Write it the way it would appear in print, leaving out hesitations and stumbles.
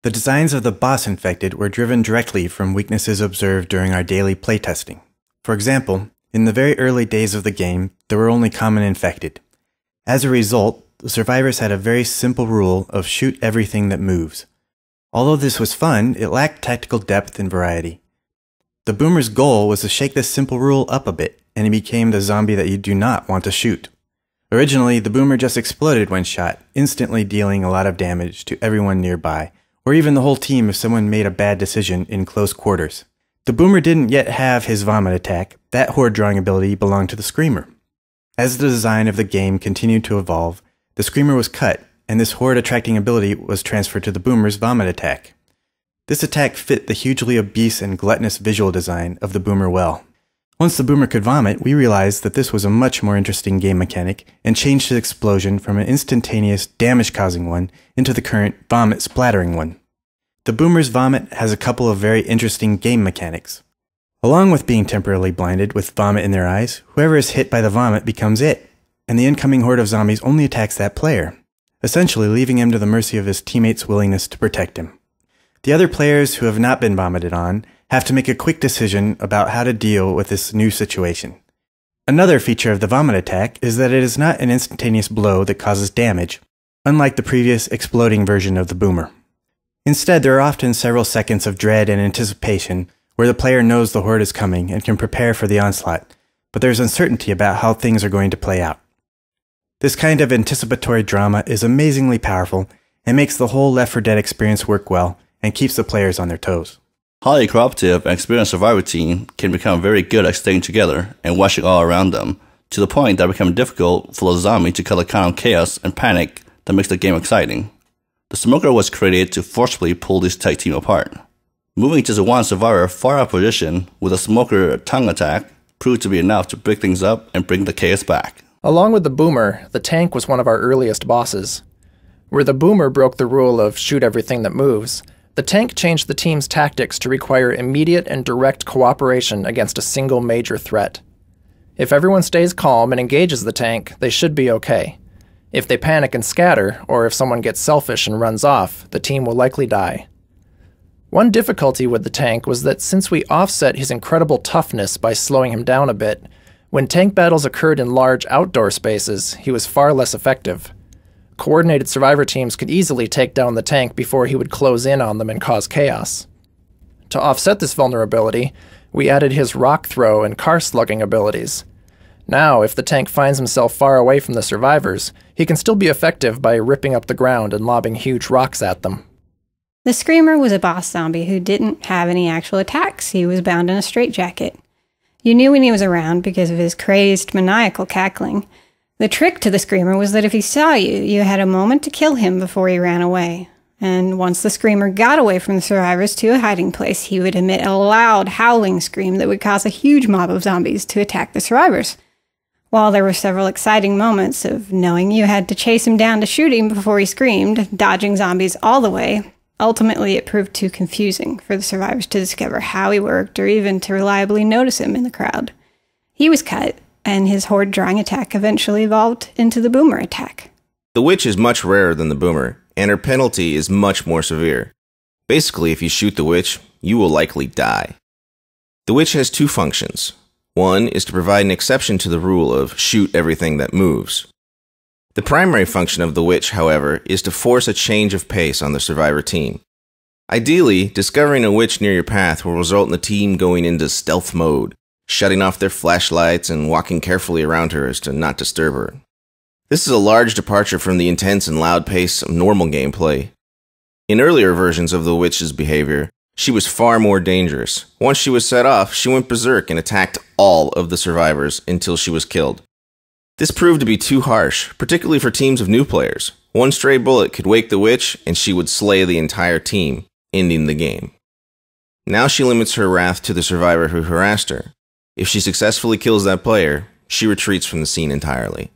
The designs of the boss infected were driven directly from weaknesses observed during our daily playtesting. For example, in the very early days of the game, there were only common infected. As a result, the survivors had a very simple rule of shoot everything that moves. Although this was fun, it lacked tactical depth and variety. The Boomer's goal was to shake this simple rule up a bit, and he became the zombie that you do not want to shoot. Originally, the Boomer just exploded when shot, instantly dealing a lot of damage to everyone nearby, or even the whole team if someone made a bad decision in close quarters. The Boomer didn't yet have his vomit attack. That horde drawing ability belonged to the Screamer. As the design of the game continued to evolve, the Screamer was cut, and this horde attracting ability was transferred to the Boomer's vomit attack. This attack fit the hugely obese and gluttonous visual design of the Boomer well. Once the Boomer could vomit, we realized that this was a much more interesting game mechanic and changed his explosion from an instantaneous damage-causing one into the current vomit-splattering one. The Boomer's vomit has a couple of very interesting game mechanics. Along with being temporarily blinded with vomit in their eyes, whoever is hit by the vomit becomes it, and the incoming horde of zombies only attacks that player, essentially leaving him to the mercy of his teammates' willingness to protect him. The other players who have not been vomited on have to make a quick decision about how to deal with this new situation. Another feature of the vomit attack is that it is not an instantaneous blow that causes damage, unlike the previous exploding version of the Boomer. Instead, there are often several seconds of dread and anticipation where the player knows the horde is coming and can prepare for the onslaught, but there's uncertainty about how things are going to play out. This kind of anticipatory drama is amazingly powerful and makes the whole Left 4 Dead experience work well and keeps the players on their toes. Highly cooperative and experienced survivor team can become very good at staying together and watching all around them, to the point that it becomes difficult for the zombie to cut the kind of chaos and panic that makes the game exciting. The Smoker was created to forcibly pull this tag team apart. Moving just one survivor far out of position with a Smoker tongue attack proved to be enough to break things up and bring the chaos back. Along with the Boomer, the tank was one of our earliest bosses. Where the Boomer broke the rule of shoot everything that moves, the tank changed the team's tactics to require immediate and direct cooperation against a single major threat. If everyone stays calm and engages the tank, they should be okay. If they panic and scatter, or if someone gets selfish and runs off, the team will likely die. One difficulty with the tank was that since we offset his incredible toughness by slowing him down a bit, when tank battles occurred in large outdoor spaces, he was far less effective. Coordinated survivor teams could easily take down the tank before he would close in on them and cause chaos. To offset this vulnerability, we added his rock throw and car slugging abilities. Now, if the tank finds himself far away from the survivors, he can still be effective by ripping up the ground and lobbing huge rocks at them. The Screamer was a boss zombie who didn't have any actual attacks. He was bound in a straitjacket. You knew when he was around because of his crazed, maniacal cackling. The trick to the Screamer was that if he saw you, you had a moment to kill him before he ran away. And once the Screamer got away from the survivors to a hiding place, he would emit a loud, howling scream that would cause a huge mob of zombies to attack the survivors. While there were several exciting moments of knowing you had to chase him down to shoot him before he screamed, dodging zombies all the way, ultimately it proved too confusing for the survivors to discover how he worked or even to reliably notice him in the crowd. He was cut, and his horde drawing attack eventually evolved into the Boomer attack. The Witch is much rarer than the Boomer, and her penalty is much more severe. Basically, if you shoot the Witch, you will likely die. The Witch has two functions. One is to provide an exception to the rule of shoot everything that moves. The primary function of the Witch, however, is to force a change of pace on the survivor team. Ideally, discovering a Witch near your path will result in the team going into stealth mode, shutting off their flashlights and walking carefully around her as to not disturb her. This is a large departure from the intense and loud pace of normal gameplay. In earlier versions of the Witch's behavior, she was far more dangerous. Once she was set off, she went berserk and attacked all of the survivors until she was killed. This proved to be too harsh, particularly for teams of new players. One stray bullet could wake the Witch, and she would slay the entire team, ending the game. Now she limits her wrath to the survivor who harassed her. If she successfully kills that player, she retreats from the scene entirely.